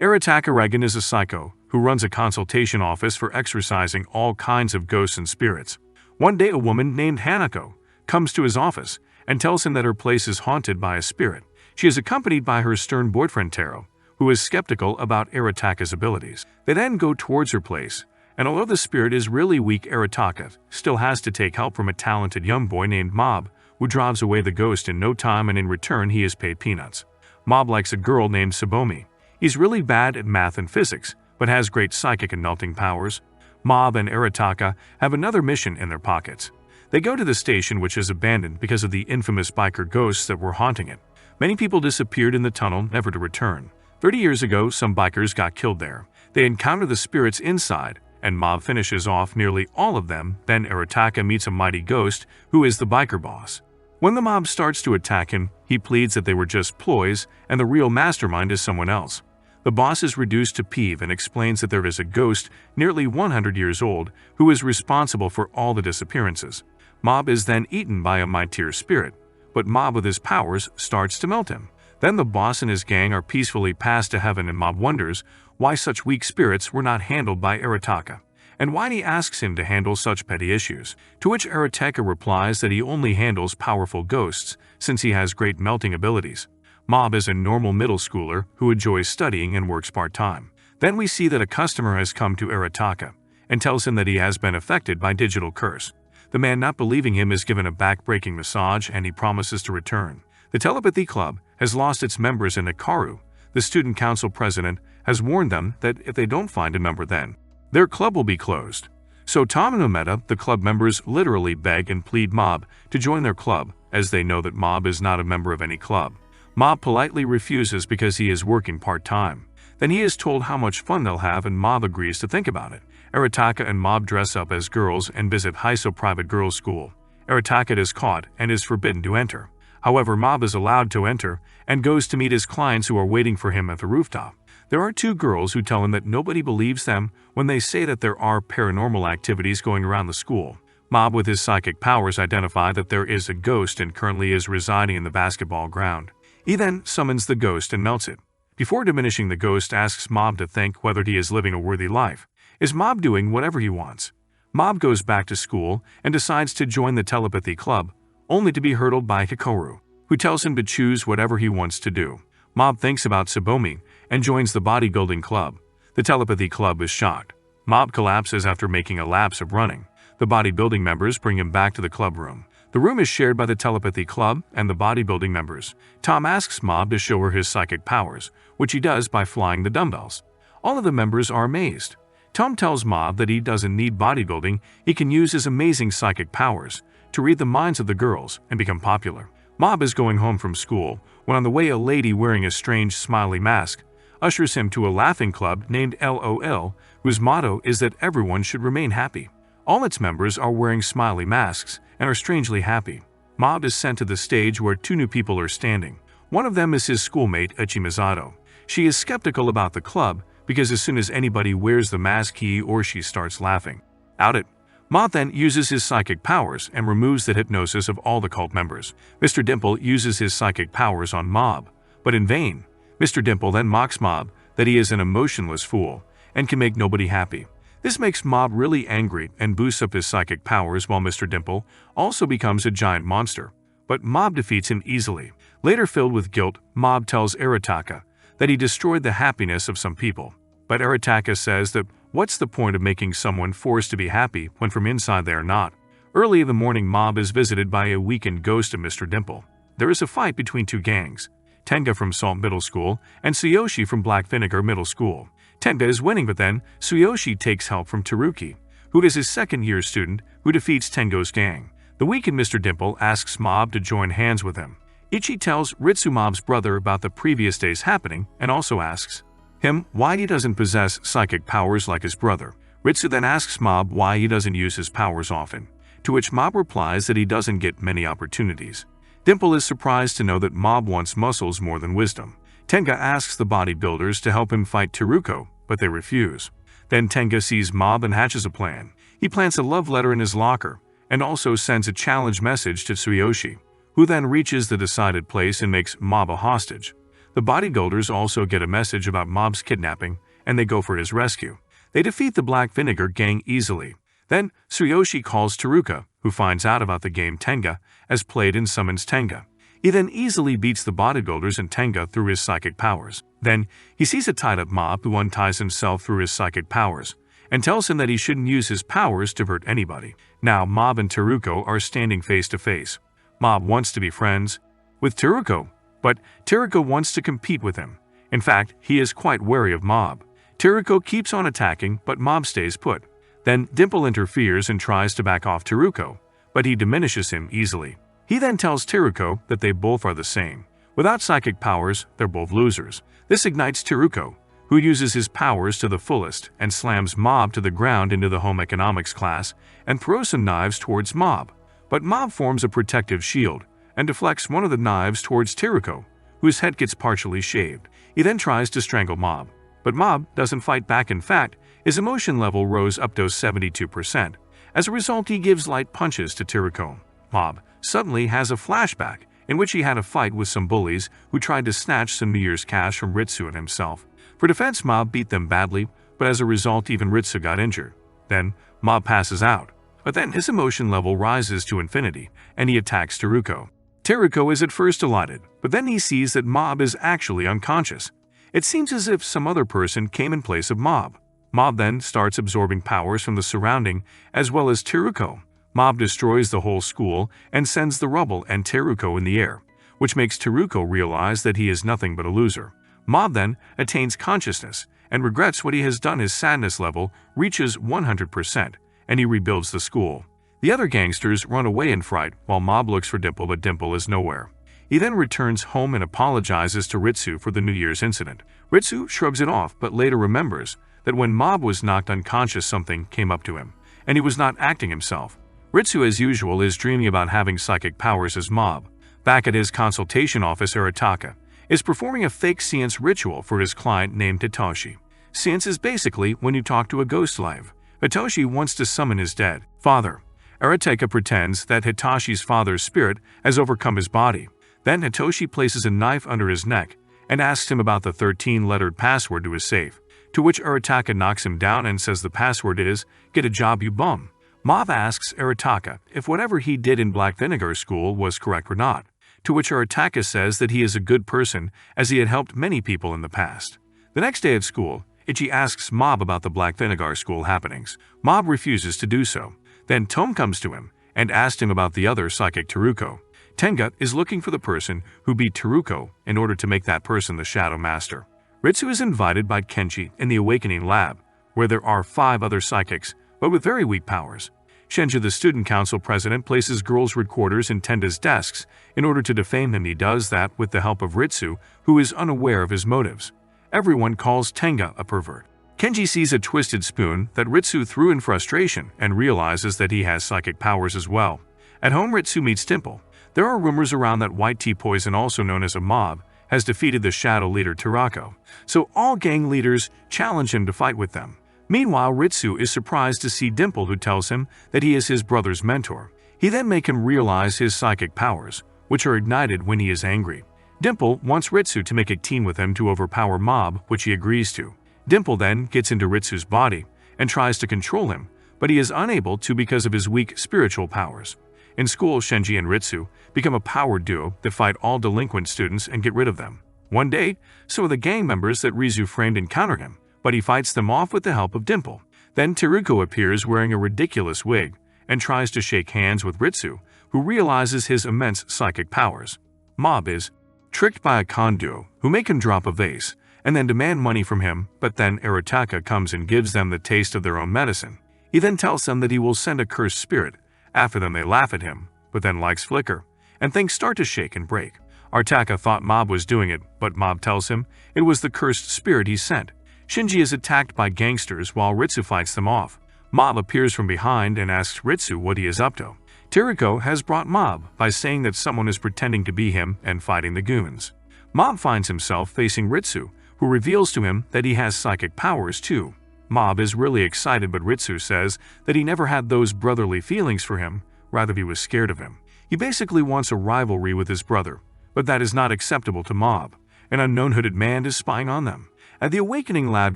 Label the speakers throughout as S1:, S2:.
S1: Arataka Reigen is a psycho who runs a consultation office for exorcising all kinds of ghosts and spirits. One day a woman named Hanako comes to his office and tells him that her place is haunted by a spirit. She is accompanied by her stern boyfriend Taro, who is skeptical about Arataka's abilities. They then go towards her place, and although the spirit is really weak, Arataka still has to take help from a talented young boy named Mob, who drives away the ghost in no time, and in return he is paid peanuts. Mob likes a girl named Tsubomi. He's really bad at math and physics, but has great psychic and melting powers. Mob and Arataka have another mission in their pockets. They go to the station, which is abandoned because of the infamous biker ghosts that were haunting it. Many people disappeared in the tunnel, never to return. 30 years ago, some bikers got killed there. They encounter the spirits inside, and Mob finishes off nearly all of them. Then Arataka meets a mighty ghost who is the biker boss. When the mob starts to attack him, he pleads that they were just ploys and the real mastermind is someone else. The boss is reduced to peeve and explains that there is a ghost nearly 100 years old who is responsible for all the disappearances. Mob is then eaten by a mightier spirit, but Mob with his powers starts to melt him. Then the boss and his gang are peacefully passed to heaven, and Mob wonders why such weak spirits were not handled by Arataka, and why he asks him to handle such petty issues, to which Arataka replies that he only handles powerful ghosts since he has great melting abilities. Mob is a normal middle schooler who enjoys studying and works part-time. Then we see that a customer has come to Arataka and tells him that he has been affected by digital curse. The man, not believing him, is given a back-breaking massage and he promises to return. The Telepathy Club has lost its members, and Hikaru, the student council president, has warned them that if they don't find a member, then their club will be closed. So Tom and Ometa, the club members, literally beg and plead Mob to join their club, as they know that Mob is not a member of any club. Mob politely refuses because he is working part-time. Then he is told how much fun they'll have, and Mob agrees to think about it. Arataka and Mob dress up as girls and visit Heiso private girls' school. Arataka is caught and is forbidden to enter. However, Mob is allowed to enter and goes to meet his clients who are waiting for him at the rooftop. There are two girls who tell him that nobody believes them when they say that there are paranormal activities going around the school. Mob, with his psychic powers, identify that there is a ghost and currently is residing in the basketball ground. He then summons the ghost and melts it. Before diminishing, the ghost asks Mob to think whether he is living a worthy life. Is Mob doing whatever he wants? Mob goes back to school and decides to join the Telepathy Club, only to be hurdled by Hikaru, who tells him to choose whatever he wants to do. Mob thinks about Tsubomi and joins the bodybuilding club. The Telepathy Club is shocked. Mob collapses after making a lapse of running. The bodybuilding members bring him back to the club room. The room is shared by the Telepathy Club and the bodybuilding members. Tom asks Mob to show her his psychic powers, which he does by flying the dumbbells. All of the members are amazed. Tom tells Mob that he doesn't need bodybuilding, he can use his amazing psychic powers to read the minds of the girls and become popular. Mob is going home from school when on the way a lady wearing a strange smiley mask ushers him to a laughing club named LOL, whose motto is that everyone should remain happy. All its members are wearing smiley masks and are strangely happy. Mob is sent to the stage where two new people are standing. One of them is his schoolmate Ichimazato. She is skeptical about the club because as soon as anybody wears the mask, he or she starts laughing. Out it. Mob then uses his psychic powers and removes the hypnosis of all the cult members. Mr. Dimple uses his psychic powers on Mob, but in vain. Mr. Dimple then mocks Mob that he is an emotionless fool and can make nobody happy. This makes Mob really angry and boosts up his psychic powers, while Mr. Dimple also becomes a giant monster. But Mob defeats him easily. Later, filled with guilt, Mob tells Arataka that he destroyed the happiness of some people. But Arataka says that what's the point of making someone forced to be happy when from inside they are not? Early in the morning, Mob is visited by a weakened ghost of Mr. Dimple. There is a fight between two gangs, Tenga from Salt Middle School and Tsuyoshi from Black Vinegar Middle School. Tenga is winning, but then Tsuyoshi takes help from Teruki, who is his second-year student, who defeats Tengo's gang. The weakened Mr. Dimple asks Mob to join hands with him. Ichi tells Ritsu, Mob's brother, about the previous day's happening and also asks him why he doesn't possess psychic powers like his brother. Ritsu then asks Mob why he doesn't use his powers often, to which Mob replies that he doesn't get many opportunities. Dimple is surprised to know that Mob wants muscles more than wisdom. Tenga asks the bodybuilders to help him fight Teruko, but they refuse. Then Tenga sees Mob and hatches a plan. He plants a love letter in his locker and also sends a challenge message to Tsuyoshi, who then reaches the decided place and makes Mob a hostage. The bodyguarders also get a message about Mob's kidnapping, and they go for his rescue. They defeat the Black Vinegar gang easily. Then, Tsuyoshi calls Teruka, who finds out about the game Tenga, as played and summons Tenga. He then easily beats the bodyguarders and Tenga through his psychic powers. Then, he sees a tied-up Mob who unties himself through his psychic powers, and tells him that he shouldn't use his powers to hurt anybody. Now, Mob and Teruko are standing face to face. Mob wants to be friends with Teruko, but Teruko wants to compete with him. In fact, he is quite wary of Mob. Teruko keeps on attacking, but Mob stays put. Then Dimple interferes and tries to back off Teruko, but he diminishes him easily. He then tells Teruko that they both are the same. Without psychic powers, they're both losers. This ignites Teruko, who uses his powers to the fullest and slams Mob to the ground into the home economics class and throws some knives towards Mob. But Mob forms a protective shield and deflects one of the knives towards Teruko, whose head gets partially shaved. He then tries to strangle Mob, but Mob doesn't fight back. In fact, his emotion level rose up to 72%. As a result, he gives light punches to Teruko. Mob suddenly has a flashback in which he had a fight with some bullies who tried to snatch some New Year's cash from Ritsu and himself. For defense, Mob beat them badly, but as a result, even Ritsu got injured. Then, Mob passes out. But then his emotion level rises to infinity, and he attacks Teruko. Teruko is at first delighted, but then he sees that Mob is actually unconscious. It seems as if some other person came in place of Mob. Mob then starts absorbing powers from the surrounding as well as Teruko. Mob destroys the whole school and sends the rubble and Teruko in the air, which makes Teruko realize that he is nothing but a loser. Mob then attains consciousness and regrets what he has done. His sadness level reaches 100%, and he rebuilds the school. The other gangsters run away in fright while Mob looks for Dimple, but Dimple is nowhere. He then returns home and apologizes to Ritsu for the New Year's incident. Ritsu shrugs it off, but later remembers that when Mob was knocked unconscious, something came up to him, and he was not acting himself. Ritsu, as usual, is dreaming about having psychic powers as Mob. Back at his consultation office, Arataka is performing a fake seance ritual for his client named Hitoshi. Seance is basically when you talk to a ghost live. Hitoshi wants to summon his dead father. Arataka pretends that Hitoshi's father's spirit has overcome his body. Then Hitoshi places a knife under his neck and asks him about the 13-lettered password to his safe, to which Arataka knocks him down and says the password is, "Get a job, you bum." Mob asks Arataka if whatever he did in Black Vinegar School was correct or not, to which Arataka says that he is a good person as he had helped many people in the past. The next day at school, Ichi asks Mob about the Black Vinegar School happenings. Mob refuses to do so. Then Tome comes to him and asks him about the other psychic Teruko. Tenga is looking for the person who beat Teruko in order to make that person the Shadow Master. Ritsu is invited by Kenji in the Awakening Lab, where there are 5 other psychics, but with very weak powers. Shenja, the student council president, places girls' recorders in Tenda's desks in order to defame him. He does that with the help of Ritsu, who is unaware of his motives. Everyone calls Tenga a pervert. Kenji sees a twisted spoon that Ritsu threw in frustration and realizes that he has psychic powers as well. At home, Ritsu meets Dimple. There are rumors around that White Tea Poison, also known as a mob, has defeated the shadow leader Tarako, so all gang leaders challenge him to fight with them. Meanwhile, Ritsu is surprised to see Dimple, who tells him that he is his brother's mentor. He then makes him realize his psychic powers, which are ignited when he is angry. Dimple wants Ritsu to make a team with him to overpower Mob, which he agrees to. Dimple then gets into Ritsu's body and tries to control him, but he is unable to because of his weak spiritual powers. In school, Shenji and Ritsu become a power duo that fight all delinquent students and get rid of them. One day, some of the gang members that Ritsu framed encounter him, but he fights them off with the help of Dimple. Then Teruko appears wearing a ridiculous wig and tries to shake hands with Ritsu, who realizes his immense psychic powers. Mob is tricked by a con duo who make him drop a vase and then demand money from him, but then Arataka comes and gives them the taste of their own medicine. He then tells them that he will send a cursed spirit. After them, they laugh at him, but then lights flicker, and things start to shake and break. Arataka thought Mob was doing it, but Mob tells him it was the cursed spirit he sent. Shinji is attacked by gangsters while Ritsu fights them off. Mob appears from behind and asks Ritsu what he is up to. Teruko has brought Mob by saying that someone is pretending to be him and fighting the goons. Mob finds himself facing Ritsu, who reveals to him that he has psychic powers too. Mob is really excited, but Ritsu says that he never had those brotherly feelings for him, rather he was scared of him. He basically wants a rivalry with his brother, but that is not acceptable to Mob. An unknown hooded man is spying on them. At the awakening lab,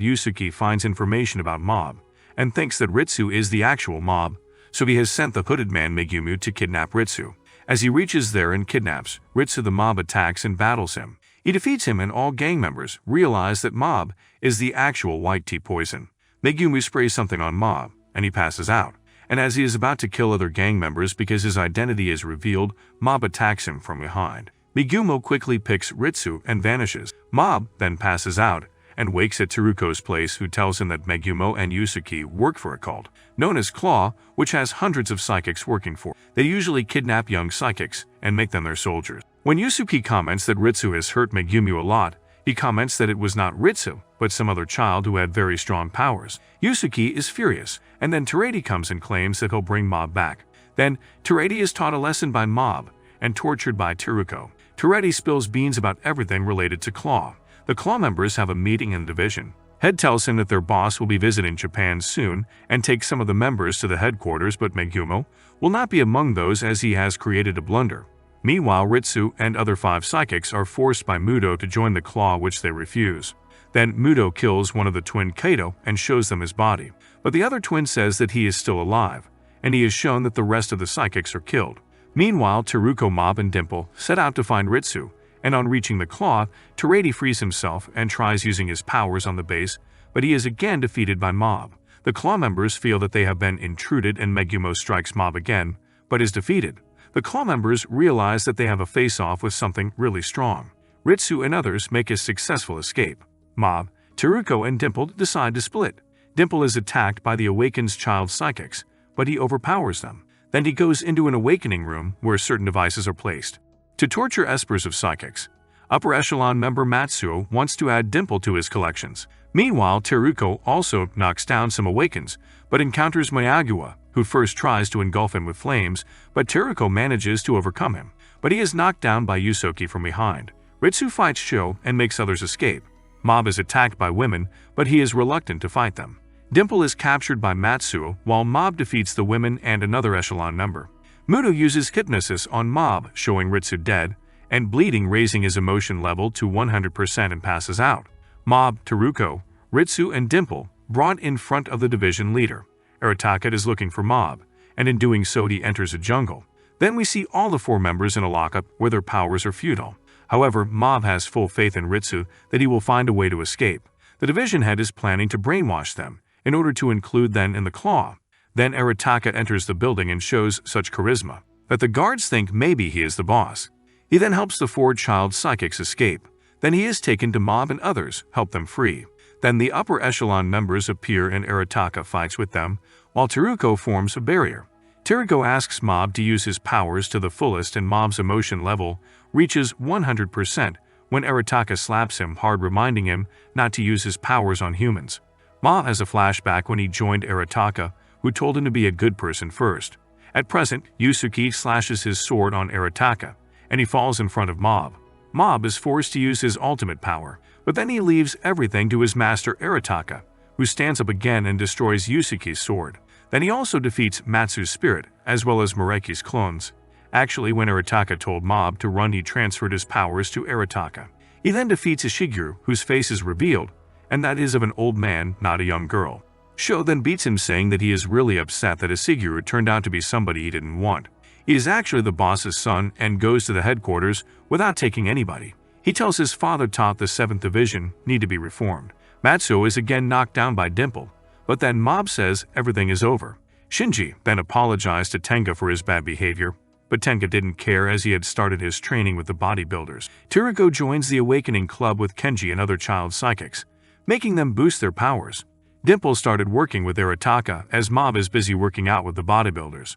S1: Yusuke finds information about Mob and thinks that Ritsu is the actual Mob, so he has sent the hooded man Megumi to kidnap Ritsu. As he reaches there and kidnaps Ritsu, the Mob attacks and battles him. He defeats him, and all gang members realize that Mob is the actual white tea poison. Megumi sprays something on Mob, and he passes out. And as he is about to kill other gang members because his identity is revealed, Mob attacks him from behind. Megumi quickly picks Ritsu and vanishes. Mob then passes out and wakes at Teruko's place, who tells him that Megumi and Yusuke work for a cult known as Claw, which has hundreds of psychics working for. They usually kidnap young psychics and make them their soldiers. When Yusuke comments that Ritsu has hurt Megumi a lot, he comments that it was not Ritsu, but some other child who had very strong powers. Yusuke is furious, and then Teredi comes and claims that he'll bring Mob back. Then, Teredi is taught a lesson by Mob and tortured by Teruko. Teredi spills beans about everything related to Claw. The Claw members have a meeting in the division. Head tells him that their boss will be visiting Japan soon and take some of the members to the headquarters, but Megumi will not be among those as he has created a blunder. Meanwhile, Ritsu and other 5 psychics are forced by Muto to join the Claw, which they refuse. Then Muto kills one of the twin Kato and shows them his body, but the other twin says that he is still alive, and he is shown that the rest of the psychics are killed. Meanwhile, Teruko, Mob, and Dimple set out to find Ritsu, and on reaching the Claw, Teredi frees himself and tries using his powers on the base, but he is again defeated by Mob. The Claw members feel that they have been intruded, and Megumi strikes Mob again, but is defeated. The Claw members realize that they have a face-off with something really strong. Ritsu and others make a successful escape. Mob, Teruko, and Dimple decide to split. Dimple is attacked by the Awaken's child psychics, but he overpowers them. Then he goes into an awakening room where certain devices are placed to torture espers of psychics. Upper echelon member Matsuo wants to add Dimple to his collections. Meanwhile, Teruko also knocks down some Awakens, but encounters Miyagawa, who first tries to engulf him with flames, but Teruko manages to overcome him. But he is knocked down by Yusuke from behind. Ritsu fights Sho and makes others escape. Mob is attacked by women, but he is reluctant to fight them. Dimple is captured by Matsuo, while Mob defeats the women and another echelon member. Muto uses hypnosis on Mob, showing Ritsu dead and bleeding, raising his emotion level to 100% and passes out. Mob, Teruko, Ritsu, and Dimple brought in front of the division leader. Arataka is looking for Mob, and in doing so he enters a jungle. Then we see all the 4 members in a lockup where their powers are futile. However, Mob has full faith in Ritsu that he will find a way to escape. The division head is planning to brainwash them in order to include them in the Claw. Then Arataka enters the building and shows such charisma that the guards think maybe he is the boss. He then helps the 4 child psychics escape. Then he is taken to Mob and others help them free. Then the upper echelon members appear and Arataka fights with them, while Teruko forms a barrier. Teruko asks Mob to use his powers to the fullest, and Mob's emotion level reaches 100% when Arataka slaps him hard, reminding him not to use his powers on humans. Mob has a flashback when he joined Arataka, who told him to be a good person first. At present, Yusuke slashes his sword on Arataka, and he falls in front of Mob. Mob is forced to use his ultimate power, but then he leaves everything to his master Arataka, who stands up again and destroys Yusuke's sword. Then he also defeats Matsu's spirit, as well as Moreki's clones. Actually, when Arataka told Mob to run, he transferred his powers to Arataka. He then defeats a Shigeo, whose face is revealed, and that is of an old man, not a young girl. Sho then beats him, saying that he is really upset that a Shigeo turned out to be somebody he didn't want. He is actually the boss's son and goes to the headquarters without taking anybody. He tells his father taught the 7th Division need to be reformed. Matsuo is again knocked down by Dimple, but then Mob says everything is over. Shinji then apologized to Tenga for his bad behavior, but Tenga didn't care as he had started his training with the bodybuilders. Teruko joins the Awakening Club with Kenji and other child psychics, making them boost their powers. Dimple started working with Arataka as Mob is busy working out with the bodybuilders.